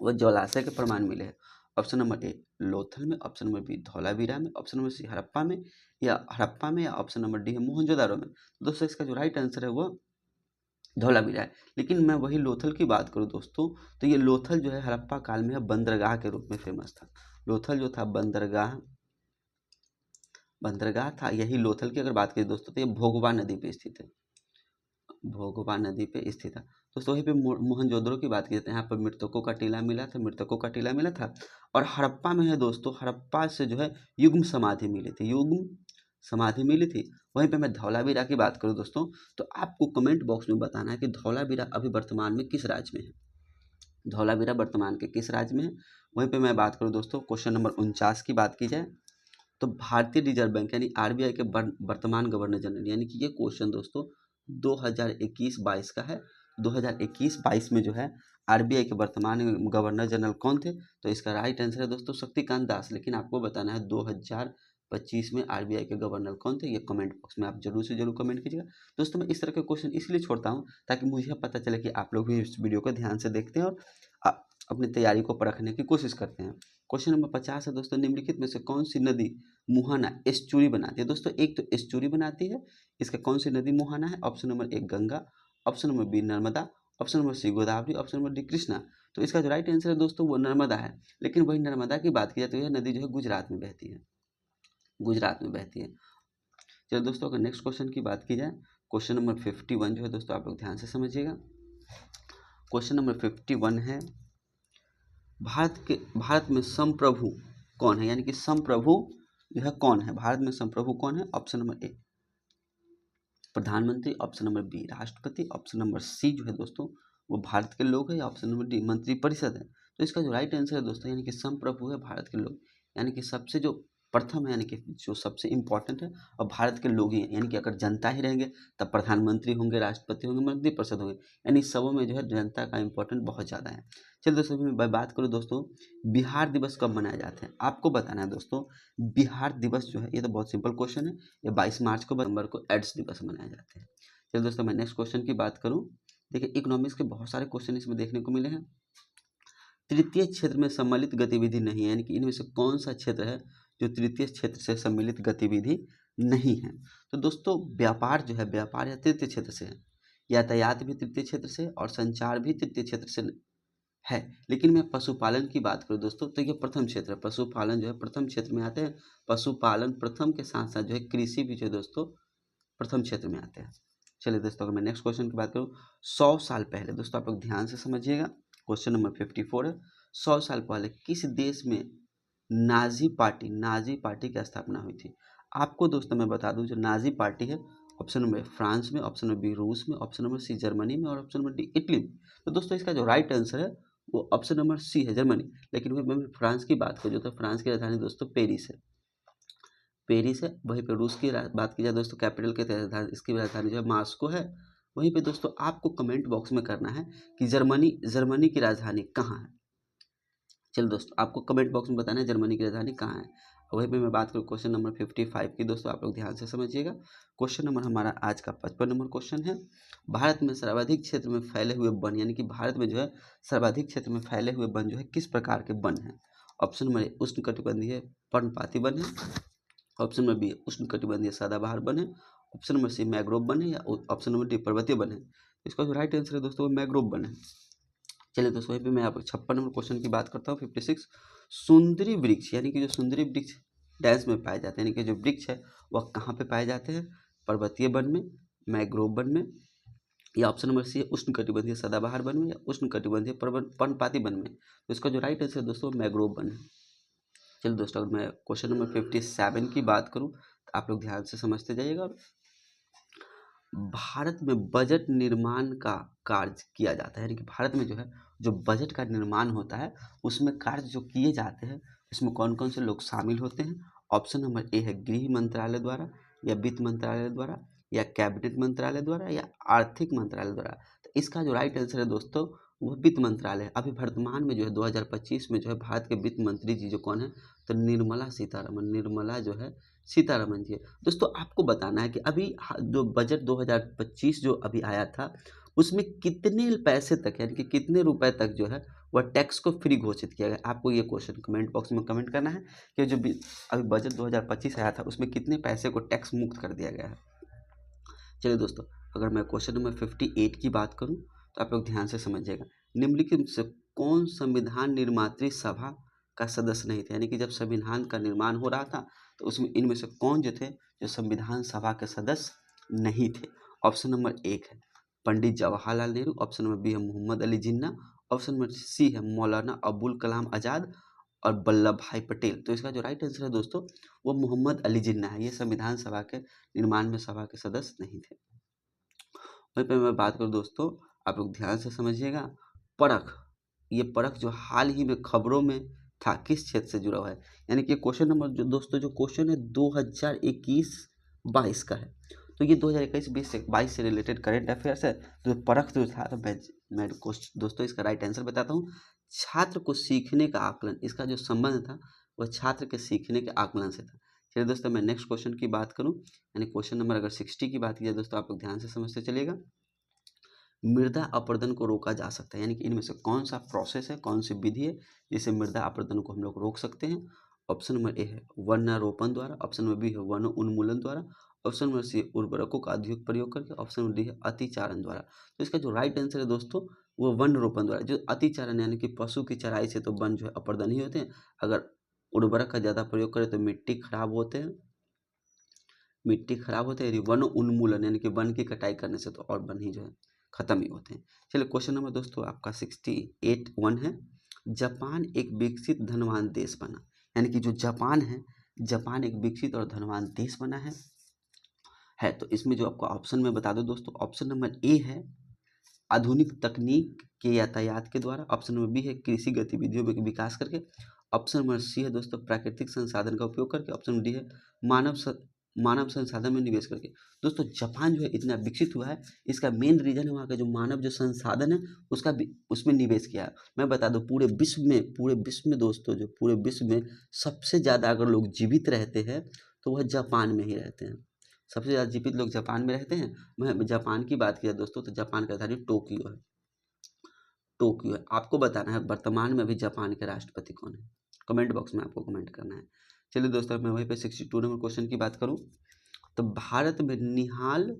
वह जलाशय के प्रमाण मिले हैं। ऑप्शन नंबर ए लोथल में, ऑप्शन नंबर बी धौलावीरा में, ऑप्शन नंबर सी हड़प्पा में, या ऑप्शन नंबर डी है मोहनजोदारो में। तो दोस्तों इसका जो राइट आंसर है वो धौलावीरा है। लेकिन मैं वही लोथल की बात करूं दोस्तों, तो ये लोथल जो है हड़प्पा काल में बंदरगाह के रूप में फेमस था। लोथल जो था बंदरगाह था। यही लोथल की अगर बात करें दोस्तों तो ये भोगवा नदी पे स्थित है, भोगवा नदी पे स्थित है दोस्तों। वहीं पे मोहनजोदड़ो की बात की जाती है, यहाँ पर मृतकों का टीला मिला था। और हड़प्पा में है दोस्तों, हड़प्पा से जो है युग्म समाधि मिली थी। वहीं पे मैं धौलावीरा की बात करूँ दोस्तों, तो आपको कमेंट बॉक्स में बताना है कि धौलावीरा अभी वर्तमान में किस राज्य में है। धौलावीरा वर्तमान के किस राज्य में है। वहीं पे मैं बात करूँ दोस्तों, क्वेश्चन नंबर 49 की बात की जाए, तो भारतीय रिजर्व बैंक यानी आरबीआई के वर्तमान गवर्नर जनरल, यानी कि ये क्वेश्चन दोस्तों 2021-22 का है। 2021-22 में जो है आरबीआई के वर्तमान गवर्नर जनरल कौन थे, तो इसका राइट आंसर है दोस्तों शक्तिकांत दास। लेकिन आपको बताना है 2025 में आरबीआई के गवर्नर कौन थे, ये कमेंट बॉक्स में आप जरूर से जरूर कमेंट कीजिएगा दोस्तों। मैं इस तरह के क्वेश्चन इसलिए छोड़ता हूँ ताकि मुझे पता चले कि आप लोग भी इस वीडियो को ध्यान से देखते हैं और अपनी तैयारी को परखने की कोशिश करते हैं। क्वेश्चन नंबर 50 है दोस्तों, निम्नलिखित में से कौन सी नदी मुहाना एस्चुरी बनाती है। दोस्तों एक तो एस्चुरी बनाती है, इसका कौन सी नदी मुहाना है। Option number A Ganga, option number B Narmada, option number C Godavari, option number D Krishna. तो इसका जो राइट आंसर है दोस्तों वो नर्मदा है। लेकिन वही नर्मदा की बात की जाए तो यह नदी जो है गुजरात में बहती है, चलिए दोस्तों, अगर नेक्स्ट क्वेश्चन की बात की जाए, क्वेश्चन नंबर 51 जो है दोस्तों आप लोग ध्यान से समझिएगा। क्वेश्चन नंबर 51 है, भारत में संप्रभु कौन है, यानी कि संप्रभु जो है कौन है, भारत में संप्रभु कौन है। ऑप्शन नंबर ए प्रधानमंत्री, ऑप्शन नंबर बी राष्ट्रपति, ऑप्शन नंबर सी जो है दोस्तों वो भारत के लोग है, या ऑप्शन नंबर डी मंत्रिपरिषद है। तो इसका जो राइट आंसर है दोस्तों, यानी कि संप्रभु है भारत के लोग, यानी कि सबसे जो प्रथम है, यानी कि जो सबसे इंपॉर्टेंट है और भारत के लोग ही हैं। यानी कि अगर जनता ही रहेंगे तब प्रधानमंत्री होंगे, राष्ट्रपति होंगे, मंत्रिपरिषद होंगे, यानी सबों में जो है जनता का इंपॉर्टेंट बहुत ज़्यादा है। चलिए दोस्तों, मैं बात करूँ दोस्तों बिहार दिवस कब मनाए जाते हैं, आपको बताना है दोस्तों। बिहार दिवस जो है ये तो बहुत सिंपल क्वेश्चन है, ये 22 मार्च को नवंबर को एड्स दिवस मनाए जाते हैं। चलिए दोस्तों, मैं नेक्स्ट क्वेश्चन की बात करूँ, देखिए इकोनॉमिक्स के बहुत सारे क्वेश्चन इसमें देखने को मिले हैं। तृतीय क्षेत्र में सम्मिलित गतिविधि नहीं है, यानी कि इनमें से कौन सा क्षेत्र है जो तृतीय क्षेत्र से सम्मिलित गतिविधि नहीं है। तो दोस्तों व्यापार जो है, व्यापार या तृतीय क्षेत्र से है, यातायात भी तृतीय क्षेत्र से और संचार भी तृतीय क्षेत्र से है। लेकिन मैं पशुपालन की बात करूँ दोस्तों तो ये प्रथम क्षेत्र है, पशुपालन जो है प्रथम क्षेत्र में आते हैं। पशुपालन प्रथम के साथ साथ जो है कृषि भी जो है दोस्तों प्रथम क्षेत्र में आते हैं। चलिए दोस्तों, अगर मैं नेक्स्ट क्वेश्चन की बात करूँ, 100 साल पहले दोस्तों आप लोग ध्यान से समझिएगा, क्वेश्चन नंबर 54 है, 100 साल पहले किस देश में नाजी पार्टी की स्थापना हुई थी? आपको दोस्तों मैं बता दूं, जो नाजी पार्टी है, ऑप्शन नंबर फ्रांस में, ऑप्शन नंबर बी रूस में, ऑप्शन नंबर सी जर्मनी में और ऑप्शन नंबर डी इटली में। तो दोस्तों इसका जो राइट आंसर है वो ऑप्शन नंबर सी है, जर्मनी। लेकिन वही मैं फ्रांस की बात करूँ तो फ्रांस की राजधानी दोस्तों पेरिस है, पेरिस है। वहीं पे रूस की बात की जाए दोस्तों, कैपिटल के राजधानी, इसकी राजधानी जो है मास्को है। वहीं पे दोस्तों आपको कमेंट बॉक्स में करना है कि जर्मनी की राजधानी कहाँ है। चलो दोस्तों, आपको कमेंट बॉक्स में बताना है जर्मनी की राजधानी कहाँ है। वहीं पे मैं बात करूँ क्वेश्चन नंबर 55 की दोस्तों, आप लोग ध्यान से समझिएगा। क्वेश्चन नंबर हमारा आज का 55 नंबर क्वेश्चन है। भारत में सर्वाधिक क्षेत्र में फैले हुए वन, यानी कि भारत में जो है सर्वाधिक क्षेत्र में फैले हुए वन जो है किस प्रकार के वन है? ऑप्शन नंबर ए उष्णकटिबंधीय पर्णपाती वन है, ऑप्शन नंबर बी उष्णकटिबंधीय सदाबहार वन है, ऑप्शन नंबर सी मैग्रोव वन है, या ऑप्शन नंबर डी पर्वतीय वन है। इसका जो राइट आंसर है दोस्तों वो मैग्रोव वन है। चलिए दोस्तों, वहीं पे मैं आप 56 नंबर क्वेश्चन की बात करता हूँ, 56। सुंदरी वृक्ष, यानी कि जो सुंदरी वृक्ष डैश में पाए जाते हैं, यानी कि जो वृक्ष है वह कहाँ पे पाए जाते हैं? पर्वतीय वन में, मैग्रोव वन में, या ऑप्शन नंबर सी है उष्णकटिबंधीय सदाबहार वन में, या उष्णकटिबंधीय पर्णपाती वन में। तो इसका जो राइट आंसर है दोस्तों मैग्रोव वन है। चलिए दोस्तों, अगर मैं क्वेश्चन नंबर 57 की बात करूँ तो आप लोग ध्यान से समझते जाइएगा। भारत में बजट निर्माण का कार्य किया जाता है, यानी कि भारत में जो है जो बजट का निर्माण होता है उसमें कार्य जो किए जाते हैं इसमें कौन कौन से लोग शामिल होते हैं? ऑप्शन नंबर ए है गृह मंत्रालय द्वारा, या वित्त मंत्रालय द्वारा, या कैबिनेट मंत्रालय द्वारा, या आर्थिक मंत्रालय द्वारा। तो इसका जो राइट आंसर है दोस्तों वो वित्त मंत्रालय है। अभी वर्तमान में जो है 2025 में जो है भारत के वित्त मंत्री जी जो कौन है? तो निर्मला जो है सीतारमन जी है। दोस्तों आपको बताना है कि अभी जो बजट 2025 जो अभी आया था उसमें कितने पैसे तक, यानी कि कितने रुपए तक जो है वह टैक्स को फ्री घोषित किया गया। आपको ये क्वेश्चन कमेंट बॉक्स में कमेंट करना है कि जो अभी बजट 2025 आया था उसमें कितने पैसे को टैक्स मुक्त कर दिया गया है। चलिए दोस्तों, अगर मैं क्वेश्चन नंबर 58 की बात करूं तो आप लोग ध्यान से समझिएगा। निम्नलिखित में से कौन संविधान निर्मात्री सभा का सदस्य नहीं थे? यानी कि जब संविधान का निर्माण हो रहा था तो उसमें इनमें से कौन जो थे जो संविधान सभा के सदस्य नहीं थे? ऑप्शन नंबर एक है Pandit Jawaharlal Nehru, option number B है Mohammad Ali Jinnah, option number C है मौलाना अबुल कलाम आज़ाद और वल्लभ भाई पटेल। तो इसका जो राइट आंसर है दोस्तों वो मोहम्मद अली जिन्ना है। ये संविधान सभा के निर्माण में सभा के सदस्य नहीं थे। वहीं पे मैं बात करूँ दोस्तों, आप लोग ध्यान से समझिएगा। परख, ये परख जो हाल ही में खबरों में था किस क्षेत्र से जुड़ा हुआ है? यानी कि क्वेश्चन नंबर जो दोस्तों जो क्वेश्चन है 2021-22 का है। तो ये 2021-22 से रिलेटेड करेंट अफेयर्स है। तो परख जो था तो मैं दोस्तों इसका राइट आंसर बताता हूँ। छात्र को सीखने का आकलन, इसका जो संबंध था वह छात्र के सीखने के आकलन से था। चलिए दोस्तों, मैं नेक्स्ट क्वेश्चन की बात करूं, यानी क्वेश्चन नंबर अगर 60 की बात की जाए दोस्तों, आप लोग ध्यान से समझते चलिएगा। मृदा अपरदन को रोका जा सकता है, यानी कि इनमें से कौन सा प्रोसेस है, कौन सी विधि है जिससे मृदा अपरदन को हम लोग रोक सकते हैं? ऑप्शन नंबर ए है वनारोपण द्वारा, ऑप्शन नंबर बी है वन उन्मूलन द्वारा, ऑप्शन नंबर सी उर्वरकों का अधिक प्रयोग करके, ऑप्शन नंबर डी है अतिचारण द्वारा। तो इसका जो राइट आंसर है दोस्तों वो वन रोपण द्वारा। जो अतिचारण यानी कि पशु की चराई से तो वन जो है अपरदन ही होते हैं। अगर उर्वरक का ज़्यादा प्रयोग करें तो मिट्टी खराब होते हैं, यदि वन उन्मूलन यानी कि वन की कटाई करने से तो और वन ही जो है खत्म ही होते हैं। चलिए क्वेश्चन नंबर दोस्तों आपका 68 है। जापान एक विकसित धनवान देश बना, यानी कि जो जापान है, जापान एक विकसित और धनवान देश बना है। तो इसमें जो आपको ऑप्शन में बता दो दोस्तों, ऑप्शन नंबर ए है आधुनिक तकनीक के यातायात के द्वारा, ऑप्शन नंबर बी है कृषि गतिविधियों में विकास करके, ऑप्शन नंबर सी है दोस्तों प्राकृतिक संसाधन का उपयोग करके, ऑप्शन नंबर डी है मानव संसाधन में निवेश करके। दोस्तों जापान जो है इतना विकसित हुआ है, इसका मेन रीजन है वहाँ का जो मानव जो संसाधन है उसका उसमें निवेश किया है। मैं बता दूं पूरे विश्व में दोस्तों, जो पूरे विश्व में सबसे ज़्यादा अगर लोग जीवित रहते हैं तो वह जापान में ही रहते हैं। सबसे ज़्यादा जीवित लोग जापान में रहते हैं। मैं जापान की बात किया दोस्तों तो जापान का राजधानी टोक्यो है। आपको बताना है वर्तमान में अभी जापान के राष्ट्रपति कौन है, कमेंट बॉक्स में आपको कमेंट करना है। चलिए दोस्तों, मैं वहीं पे 62 नंबर क्वेश्चन की बात करूं तो भारत में निहाल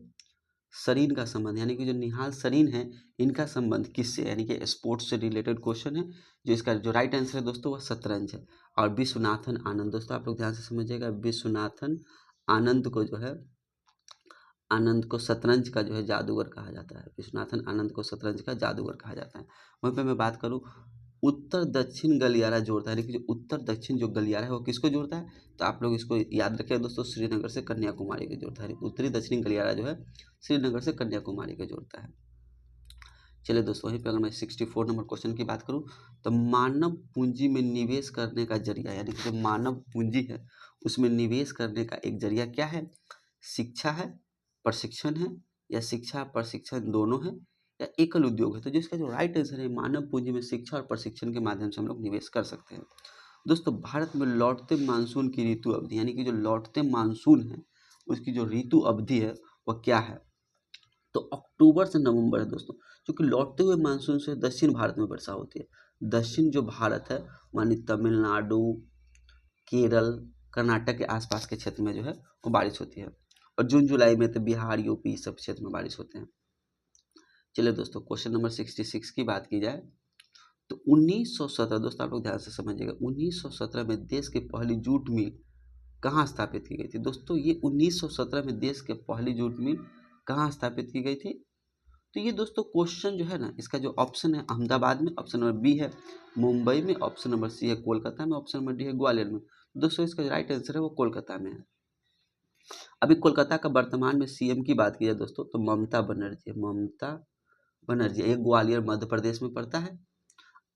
सरीन का संबंध, यानी कि जो निहाल सरीन है इनका संबंध किससे, यानी कि स्पोर्ट्स से रिलेटेड क्वेश्चन है। जो इसका जो राइट आंसर है दोस्तों वह शतरंज है। और विश्वनाथन आनंद, दोस्तों आप लोग ध्यान से समझिएगा, विश्वनाथन आनंद को जो है आनंद को शतरंज का जो है जादूगर कहा जाता है। विश्वनाथन आनंद को शतरंज का जादूगर कहा जाता है। वहीं पे मैं बात करूं उत्तर दक्षिण गलियारा जोड़ता है, यानी कि जो उत्तर दक्षिण जो गलियारा है वो किसको जोड़ता है, तो आप लोग इसको याद रखिए दोस्तों, श्रीनगर से कन्याकुमारी को जोड़ता है। उत्तरी दक्षिणी गलियारा जो है श्रीनगर से कन्याकुमारी को जोड़ता है। चलिए दोस्तों, वहीं पे अगर मैं 64 नंबर क्वेश्चन की बात करूं, तो मानव पूंजी में निवेश करने का जरिया, यानी कि जो मानव पूंजी है उसमें निवेश करने का एक जरिया क्या है, शिक्षा है, प्रशिक्षण है, या शिक्षा प्रशिक्षण दोनों है, या एकल उद्योग है। तो जिसका जो राइट आंसर है, मानव पूंजी में शिक्षा और प्रशिक्षण के माध्यम से हम लोग निवेश कर सकते हैं। दोस्तों, भारत में लौटते मानसून की ऋतु अवधि, यानी कि जो लौटते मानसून है उसकी जो ऋतु अवधि है वह क्या है, तो अक्टूबर से नवंबर है दोस्तों। क्योंकि लौटते हुए मानसून से दक्षिण भारत में वर्षा होती है। दक्षिण जो भारत है मानी तमिलनाडु, केरल, कर्नाटक के आसपास के क्षेत्र में जो है वो बारिश होती है, और जून जुलाई में तो बिहार, यूपी सब क्षेत्र में बारिश होते हैं। चलिए दोस्तों, क्वेश्चन नंबर 66 की बात की जाए, तो 1917, दोस्तों आप लोग ध्यान से समझिएगा, 1917 में देश की पहली जूट मिल कहाँ स्थापित की गई थी। दोस्तों, ये 1917 में देश के पहली जूट मिल कहाँ स्थापित की गई थी, तो ये दोस्तों क्वेश्चन जो है ना, इसका जो ऑप्शन है अहमदाबाद में, ऑप्शन नंबर बी है मुंबई में, ऑप्शन नंबर सी है कोलकाता में, ऑप्शन नंबर डी है ग्वालियर में। दोस्तों, इसका जो राइट आंसर है वो कोलकाता में है। अभी कोलकाता का वर्तमान में सीएम की बात की जाए दोस्तों, तो ममता बनर्जी, ममता बनर्जी। ये ग्वालियर मध्य प्रदेश में पड़ता है,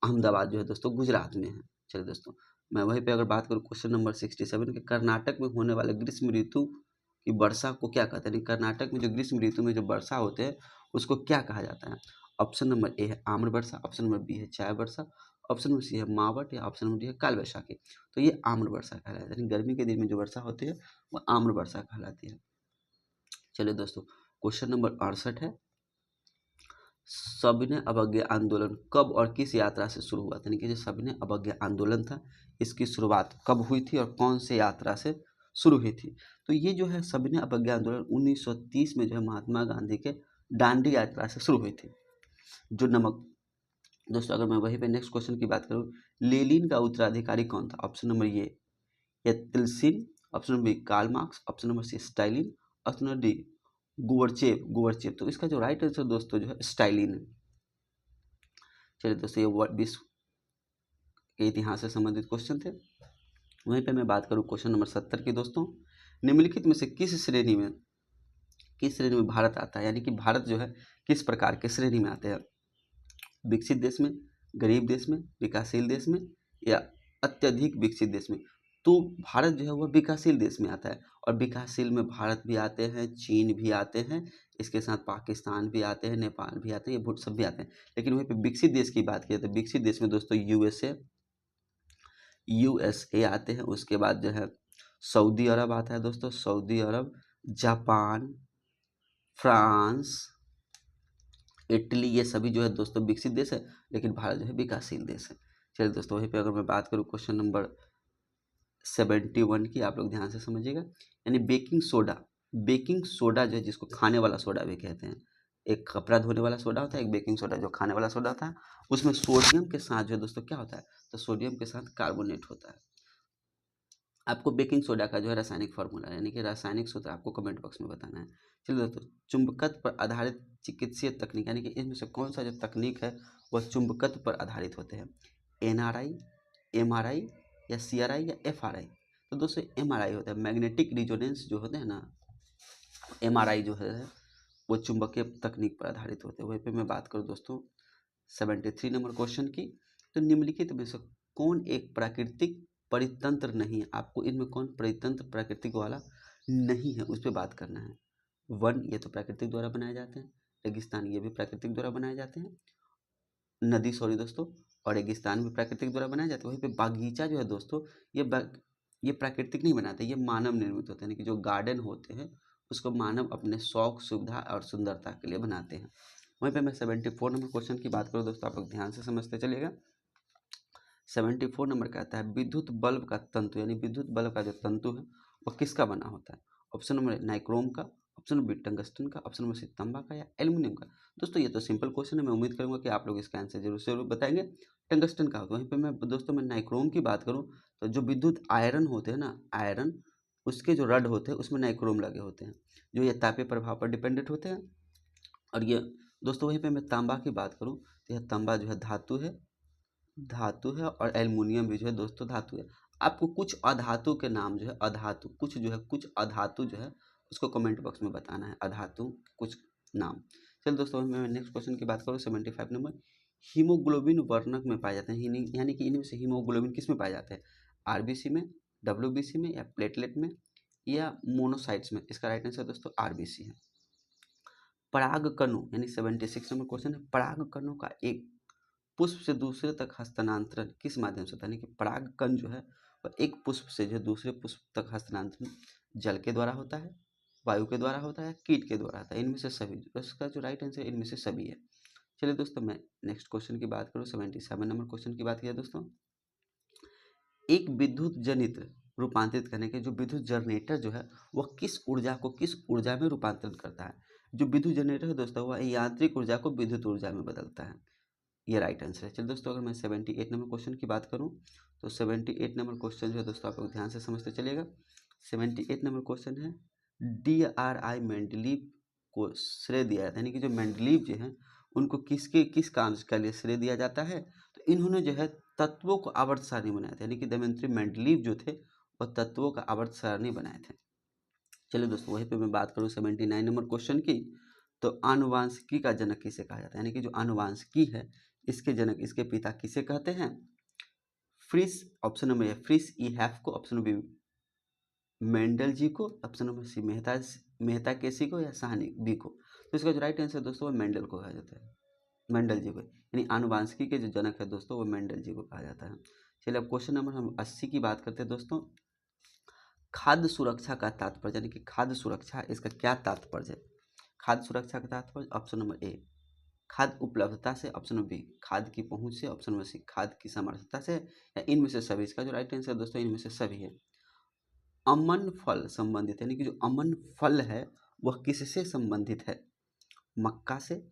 अहमदाबाद जो है दोस्तों गुजरात में है। चलिए दोस्तों, मैं वहीं पे अगर बात करूँ क्वेश्चन नंबर 67 के, कर्नाटक में होने वाले ग्रीष्म ऋतु की वर्षा को क्या कहते हैं, कर्नाटक में जो ग्रीष्म ऋतु में जो वर्षा होते हैं उसको क्या कहा जाता है। ऑप्शन नंबर ए है आम्र वर्षा, ऑप्शन नंबर बी है चाय वर्षा, ऑप्शन नंबर सी है मावट, या ऑप्शन नंबर डी है काल वैशाखी। तो ये आम्र वर्षा कहलाता है, यानी गर्मी के दिन में जो वर्षा होती है वो आम्र वर्षा कहलाती है। चलिए दोस्तों, क्वेश्चन नंबर 68 है, सविनय अवज्ञा आंदोलन कब और किस यात्रा से शुरू हुआ था, यानी कि जो सविनय अवज्ञा आंदोलन था इसकी शुरुआत कब हुई थी और कौन से यात्रा से शुरू हुई थी। तो ये जो है सविनय अवज्ञा आंदोलन 1930 में जो है महात्मा गांधी के दांडी यात्रा से शुरू हुई थी। जो नमक, दोस्तों अगर मैं वहीं पे नेक्स्ट क्वेश्चन की बात करूँ, लेनिन का उत्तराधिकारी कौन था, ऑप्शन नंबर ये तिलसिन, option number B Karl Marx, option number C Stalin, option number D Gorbachev. तो इसका जो राइट आंसर दोस्तों जो है स्टालिन है। चलिए दोस्तों, ये विश्व के इतिहास से संबंधित क्वेश्चन थे। वहीं पे मैं बात करूँ क्वेश्चन नंबर 70 की दोस्तों, निम्नलिखित में से किस श्रेणी में भारत आता है, यानी कि भारत जो है किस प्रकार के श्रेणी में आते हैं, विकसित देश में, गरीब देश में, विकासशील देश में, या अत्यधिक विकसित देश में। तो भारत जो है वह विकासशील देश में आता है, और विकासशील में भारत भी आते हैं, चीन भी आते हैं, इसके साथ पाकिस्तान भी आते हैं, नेपाल भी आते हैं, ये सब भी आते हैं। लेकिन वहीं पे विकसित देश की बात की तो विकसित देश में दोस्तों यूएसए आते हैं, उसके बाद जो है सऊदी अरब आता है दोस्तों, सऊदी अरब, जापान, फ्रांस, इटली, ये सभी जो है दोस्तों विकसित देश है, लेकिन भारत जो है विकासशील देश है। चलिए दोस्तों, वहीं पे अगर मैं बात करूँ क्वेश्चन नंबर 71 की, आप लोग ध्यान से समझिएगा, यानी बेकिंग सोडा जो है जिसको खाने वाला सोडा भी कहते हैं, एक कपड़ा धोने वाला सोडा होता है, एक बेकिंग सोडा जो खाने वाला सोडा होता है, उसमें सोडियम के साथ जो है दोस्तों क्या होता है, तो सोडियम के साथ कार्बोनेट होता है। आपको बेकिंग सोडा का जो है रासायनिक फार्मूला, यानी कि रासायनिक सूत्र आपको कमेंट बॉक्स में बताना है। चलिए दोस्तों, चुंबकत्व पर आधारित चिकित्सीय तकनीक, यानी कि इनमें से कौन सा जो तकनीक है वह चुंबकत्व पर आधारित होते हैं, एनआरआई, एमआरआई, या सीआरआई, या एफआरआई। तो दोस्तों एमआरआई होता है, मैग्नेटिक रिजोनेंस जो होते हैं ना, एमआरआई जो है वो चुंबकीय तकनीक पर आधारित होते हैं। वहीं पे मैं बात करूँ दोस्तों 73 नंबर क्वेश्चन की, तो निम्नलिखित में से कौन एक प्राकृतिक परितंत्र नहीं है, आपको इनमें कौन परितंत्र प्राकृतिक वाला नहीं है उस पर बात करना है। वन ये तो प्राकृतिक द्वारा बनाए जाते हैं, रेगिस्तान ये भी प्राकृतिक द्वारा बनाए जाते हैं, नदी सॉरी दोस्तों, और रेगिस्तान भी प्राकृतिक द्वारा बनाए जाते हैं। वहीं पे बागीचा जो है दोस्तों ये प्राकृतिक नहीं बनाते, ये मानव निर्मित होते हैं, यानी कि जो गार्डन होते हैं उसको मानव अपने शौक, सुविधा और सुंदरता के लिए बनाते हैं। वहीं पे मैं 74 नंबर क्वेश्चन की बात करूँ दोस्तों, आप लोग ध्यान से समझते चलिएगा। 74 नंबर कहता है विद्युत बल्ब का तंतु, यानी विद्युत बल्ब का जो तंतु है वह किसका बना होता है। ऑप्शन नंबर नाइक्रोम का, ऑप्शन नंबर टंगस्टन का, ऑप्शन नंबर सी तांबा का, या एल्यूमिनियम का। दोस्तों ये तो सिंपल क्वेश्चन है, मैं उम्मीद करूंगा कि आप लोग इसका आंसर जरूर से जरूर बताएंगे। टंगस्टन का होता है। वहीं पे मैं दोस्तों मैं नाइक्रोम की बात करूँ तो जो विद्युत आयरन होते हैं ना, आयरन उसके जो रड होते हैं उसमें नाइक्रोम लगे होते हैं, जो ये तापीय प्रभाव पर डिपेंडेंट होते हैं। और ये दोस्तों वहीं पे मैं तांबा की बात करूँ तो यह तांबा जो है धातु है, धातु है और एल्युमिनियम भी जो है दोस्तों धातु है। आपको कुछ अधातु के नाम जो है अधातु कुछ अधातु जो है उसको कमेंट बॉक्स में बताना है, अधातु कुछ नाम। चलिए दोस्तों मैं नेक्स्ट क्वेश्चन की बात करूँ 75 नंबर। हीमोग्लोबिन वर्णक में पाए जाते हैं, यानी कि इनमें से हीमोग्लोबिन किस में पाए जाते हैं? आरबीसी में, डब्ल्यूबीसी में, या प्लेटलेट में, या मोनोसाइट्स में? इसका राइट आंसर दोस्तों आरबीसी है। परागकणों यानी 76 नंबर क्वेश्चन है, परागकणों का एक पुष्प से दूसरे तक हस्तांतरण किस माध्यम से होता है? यानी कि परागकण जो है वह एक पुष्प से जो दूसरे पुष्प तक हस्तांतरण जल के द्वारा होता है, वायु के द्वारा होता है, कीट के द्वारा होता है, इनमें से सभी। इसका जो राइट आंसर इनमें से सभी है। चलिए दोस्तों मैं नेक्स्ट क्वेश्चन की बात करूँ 77 नंबर क्वेश्चन की बात किया दोस्तों। एक विद्युत जनित रूपांतरित करने के जो विद्युत जनरेटर जो है वह किस ऊर्जा को किस ऊर्जा में रूपांतरित करता है? जो विद्युत जनरेटर है दोस्तों वह यांत्रिक ऊर्जा को विद्युत ऊर्जा में बदलता है। ये राइट आंसर है। चलिए दोस्तों अगर मैं 78 नंबर क्वेश्चन की बात करूं तो 78 नंबर क्वेश्चन जो है दोस्तों आप लोग ध्यान से समझते चलिएगा। 78 नंबर क्वेश्चन है, DRI मेंडलीव को श्रेय दिया जाता है, यानी कि जो मेंडलीव जो है उनको किस काम के लिए श्रेय दिया जाता है? तो इन्होंने जो है तत्वों को आवर्त सारणी बनाया था, यानी कि दमयंती मेंडलीव जो थे वह तत्वों का आवर्त सारणी बनाए थे। चलिए दोस्तों वहीं पे मैं बात करूँ 79 नंबर क्वेश्चन की, तो आनुवांशिकी का जनक किसे कहा जाता है? यानी कि जो आनुवांशिकी है इसके जनक, इसके पिता किसे कहते हैं? फ्रिस ऑप्शन नंबर ए फ्रिस ई हैफ को, option number B Mendel ji को, ऑप्शन नंबर सी मेहता केसी को, या साहनी बी को। तो इसका जो राइट आंसर दोस्तों वो मेंडल को कहा जाता है, मेंडल जी को, यानी आनुवांशिकी के जो जनक है दोस्तों वो मेंडल जी को कहा जाता है। चलिए अब क्वेश्चन नंबर हम 80 की बात करते हैं दोस्तों। खाद्य सुरक्षा का तात्पर्य, यानी कि खाद्य सुरक्षा इसका क्या तात्पर्य है? खाद्य सुरक्षा का तात्पर्य ऑप्शन नंबर ए खाद्य उपलब्धता से, ऑप्शन नंबर बी खाद्य की पहुंच से, ऑप्शन नंबर सी खाद्य की समर्थता से, या इनमें से सभी। इसका जो राइट आंसर दोस्तों इनमें से सभी है। अमन फल संबंधित, यानी कि जो अमन फल है वह किससे संबंधित है? मक्का से,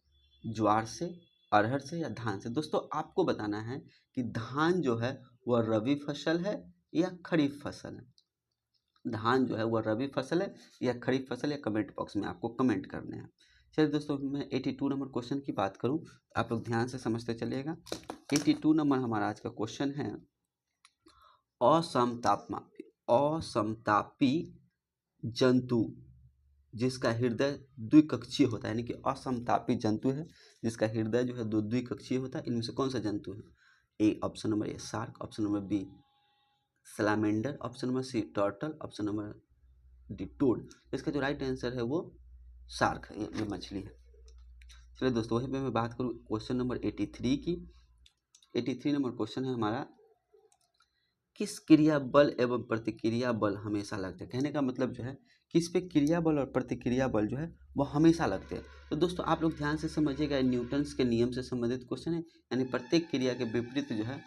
ज्वार से, अरहर से, या धान से? दोस्तों आपको बताना है कि धान जो है वह रबी फसल है या खरीफ फसल है। धान जो है वह रबी फसल है या खरीफ फसल है, कमेंट बॉक्स में आपको कमेंट करने हैं। चलिए दोस्तों मैं 82 नंबर क्वेश्चन की बात करूं, आप लोग ध्यान से समझते चलिएगा। 82 नंबर हमारा आज का क्वेश्चन है, असमतापी जंतु जिसका हृदय द्विकक्षीय होता है, यानी कि असमतापी जंतु है जिसका हृदय जो है द्विकक्षीय होता है, इनमें से कौन सा जंतु है? ए option number A shark, option number B salamander, option number C turtle, option number D toad. इसका जो राइट आंसर है वो शार्क है, ये मछली है। चलिए दोस्तों वहीं पे मैं बात करूँ क्वेश्चन नंबर 83 की। 83 नंबर क्वेश्चन है हमारा, किस क्रिया बल एवं प्रतिक्रिया बल हमेशा लगते हैं? कहने का मतलब जो है किस पे क्रिया बल और प्रतिक्रिया बल जो है वो हमेशा लगते हैं। तो दोस्तों आप लोग ध्यान से समझिएगा, न्यूटन्स के नियम से संबंधित क्वेश्चन है, यानी प्रत्येक क्रिया के विपरीत जो है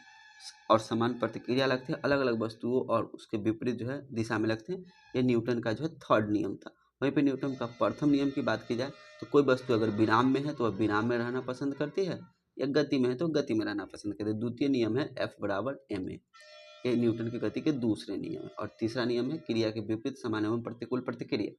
और समान प्रतिक्रिया लगती है, अलग अलग वस्तुओं और उसके विपरीत जो है दिशा में लगते हैं। ये न्यूटन का जो है थर्ड नियम था। वहीं पे न्यूटन का प्रथम नियम की बात की जाए तो कोई वस्तु अगर विराम में है तो वह विराम में रहना पसंद करती है, या गति में है तो गति में रहना पसंद करती है। द्वितीय नियम है F बराबर ma, ये न्यूटन की गति के दूसरे नियम है। और तीसरा नियम है क्रिया के विपरीत समान एवं प्रतिकूल प्रतिक्रिया।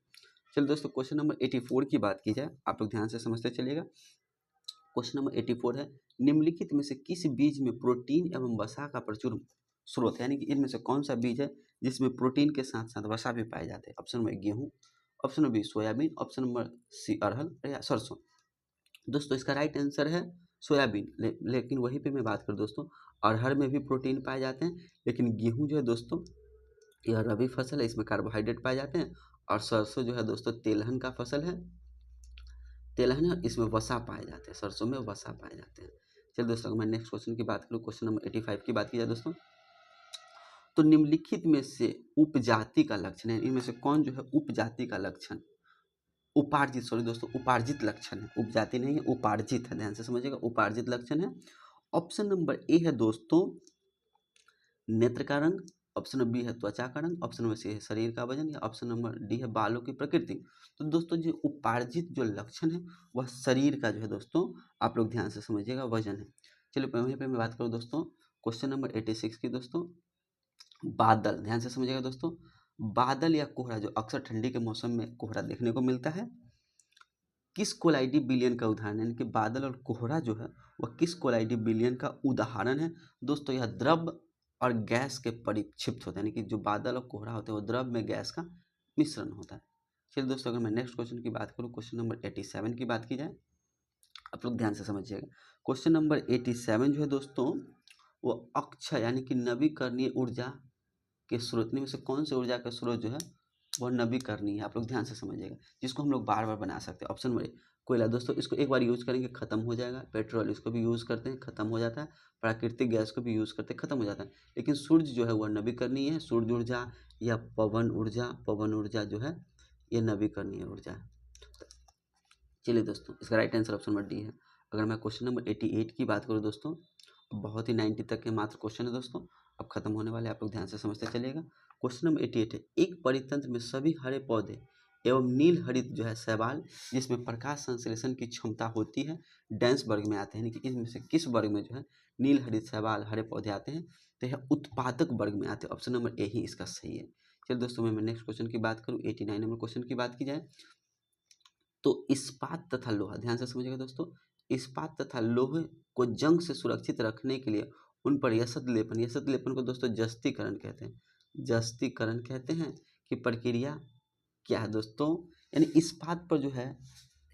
चलिए दोस्तों क्वेश्चन नंबर 84 की बात की जाए, आप लोग ध्यान से समझते चलिएगा। क्वेश्चन नंबर 84 है, निम्नलिखित में से किस बीज में प्रोटीन एवं वसा का प्रचुर स्रोत है? यानी कि इनमें से कौन सा बीज है जिसमें प्रोटीन के साथ साथ वसा भी पाए जाते हैं? ऑप्शन नंबर गेहूँ, option number B soybean, option number C अरहर, या सरसों। दोस्तों इसका राइट आंसर है सोयाबीन। लेकिन वहीं पे मैं बात करूँ दोस्तों, अरहर में भी प्रोटीन पाए जाते हैं, लेकिन गेहूँ जो है दोस्तों यह रबी फसल है, इसमें कार्बोहाइड्रेट पाए जाते हैं। और सरसों जो है दोस्तों तेलहन का फसल है, तेलहन है, इसमें वसा पाए जाते हैं, सरसों में वसा पाए जाते हैं। चलिए दोस्तों मैं नेक्स्ट क्वेश्चन की बात करूँ, क्वेश्चन नंबर 85 की बात की जाए दोस्तों, तो निम्नलिखित में से उपजाति का लक्षण है, इनमें से कौन जो है उपजाति का लक्षण, उपार्जित, सॉरी दोस्तों उपार्जित लक्षण है, उपजाति नहीं है, उपार्जित है, ध्यान से समझिएगा, उपार्जित लक्षण है। ऑप्शन नंबर ए है दोस्तों नेत्र का रंग, ऑप्शन नंबर बी है त्वचा का रंग, ऑप्शन नंबर सी है शरीर का वजन, या ऑप्शन नंबर डी है बालों की प्रकृति। तो दोस्तों जो उपार्जित जो लक्षण है वह शरीर का जो है दोस्तों, आप लोग ध्यान से समझिएगा, वजन है। चलिए वहीं पे मैं बात करूँ दोस्तों क्वेश्चन नंबर 86 की दोस्तों, बादल, ध्यान से समझिएगा दोस्तों, बादल या कोहरा जो अक्सर ठंडी के मौसम में कोहरा देखने को मिलता है, किस कोलाइडी बिलियन का उदाहरण है, यानी कि बादल और कोहरा जो है वह किस कोलाइडी बिलियन का उदाहरण है। दोस्तों यह द्रव और गैस के परिक्षिप्त होते हैं, यानी कि जो बादल और कोहरा होते हैं वो द्रव में गैस का मिश्रण होता है। चलिए दोस्तों, अगर मैं नेक्स्ट क्वेश्चन की बात करूँ, क्वेश्चन नंबर 87 की बात की जाए, आप लोग ध्यान से समझिएगा। क्वेश्चन नंबर 87 जो है दोस्तों वो अक्षय यानी कि नवीकरणीय ऊर्जा के स्रोत में से कौन से ऊर्जा का स्रोत जो है वह नवीकरणीय है। आप लोग ध्यान से समझिएगा, जिसको हम लोग बार बार बना सकते हैं। ऑप्शन नंबर ए कोयला, दोस्तों इसको एक बार यूज़ करेंगे खत्म हो जाएगा। पेट्रोल, इसको भी यूज़ करते हैं खत्म हो जाता है। प्राकृतिक गैस को भी यूज़ करते हैं खत्म हो जाता है। लेकिन सूर्य जो है वह नवीकरणीय है। सूर्य ऊर्जा या पवन ऊर्जा जो है ये नवीकरणीय ऊर्जा है। चलिए दोस्तों, इसका right answer option number D है। अगर मैं क्वेश्चन नंबर 88 की बात करूँ दोस्तों, बहुत ही 90 तक के मात्र क्वेश्चन है दोस्तों, अब खत्म होने वाले, आप लोग ध्यान से समझते चलिएगा। क्वेश्चन नंबर 88 है, एक परितंत्र में सभी हरे पौधे एवं नील हरित जो है शैवाल जिसमें प्रकाश संश्लेषण की क्षमता होती है डेंस वर्ग में आते हैं, यानी कि इनमें से किस वर्ग में जो है नील हरित शैवाल हरे पौधे आते हैं, तो यह उत्पादक वर्ग में आते हैं। ऑप्शन नंबर ए ही इसका सही है। चलिए दोस्तों, मैं नेक्स्ट क्वेश्चन की बात करूँ, 89 नंबर क्वेश्चन की बात की जाए तो इस्पात तथा लोहा, ध्यान से समझिएगा दोस्तों, इस्पात तथा लोहे को जंग से सुरक्षित रखने के लिए उन पर यशत लेपन को दोस्तों जस्तीकरण कहते हैं। जस्तीकरण कहते हैं कि प्रक्रिया क्या है दोस्तों, यानी इस्पात पर जो है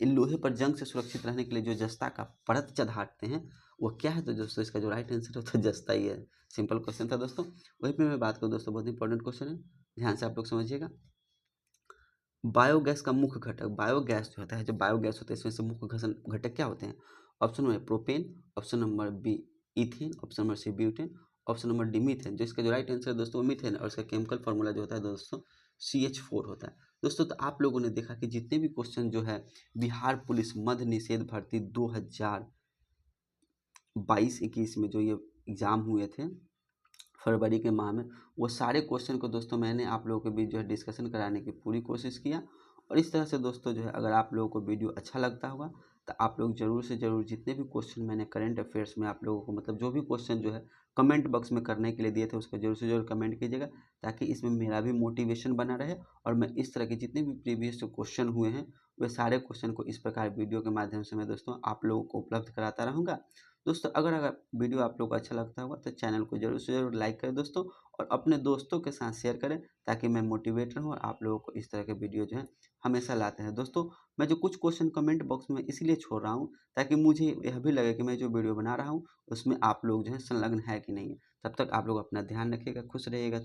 लोहे पर जंग से सुरक्षित रहने के लिए जो जस्ता का परत चढ़ाते हैं वो क्या है। तो दोस्तों इसका जो राइट आंसर है तो जस्ता ही है। सिंपल क्वेश्चन था दोस्तों। वहीं पे मैं बात करूँ दोस्तों, बहुत इंपॉर्टेंट क्वेश्चन है, ध्यान से आप लोग समझिएगा। बायोगैस का मुख्य घटक, बायोगैस जो होता है, जो बायोगैस होता है इसमें से मुख्य घटक क्या होते हैं। Option number propane, option number B ethane, option number C butane, option number D methane. जो इसका जो राइट आंसर है दोस्तों मीथेन, और इसका केमिकल फार्मूला जो होता है दोस्तों CH4 होता है। दोस्तों तो आप लोगों ने देखा कि जितने भी क्वेश्चन जो है बिहार पुलिस मद्य निषेध भर्ती 2022-21 में जो ये एग्ज़ाम हुए थे फरवरी के माह में, वो सारे क्वेश्चन को दोस्तों मैंने आप लोगों के बीच जो है डिस्कशन कराने की पूरी कोशिश किया। और इस तरह से दोस्तों जो है अगर आप लोगों को वीडियो अच्छा लगता होगा तो आप लोग ज़रूर से ज़रूर जितने भी क्वेश्चन मैंने करंट अफेयर्स में आप लोगों को मतलब जो भी क्वेश्चन जो है कमेंट बॉक्स में करने के लिए दिए थे उसको ज़रूर से ज़रूर कमेंट कीजिएगा, ताकि इसमें मेरा भी मोटिवेशन बना रहे और मैं इस तरह के जितने भी प्रीवियस जो क्वेश्चन हुए हैं वे सारे क्वेश्चन को इस प्रकार वीडियो के माध्यम से मैं दोस्तों आप लोगों को उपलब्ध कराता रहूँगा। दोस्तों अगर वीडियो आप लोग को अच्छा लगता होगा तो चैनल को जरूर से जरूर लाइक करें दोस्तों, और अपने दोस्तों के साथ शेयर करें, ताकि मैं मोटिवेट रहूं और आप लोगों को इस तरह के वीडियो जो है हमेशा लाते हैं। दोस्तों मैं जो कुछ क्वेश्चन कमेंट बॉक्स में इसलिए छोड़ रहा हूं ताकि मुझे यह भी लगे कि मैं जो वीडियो बना रहा हूं उसमें आप लोग जो है संलग्न है कि नहीं है। तब तक आप लोग अपना ध्यान रखिएगा, खुश रहिएगा।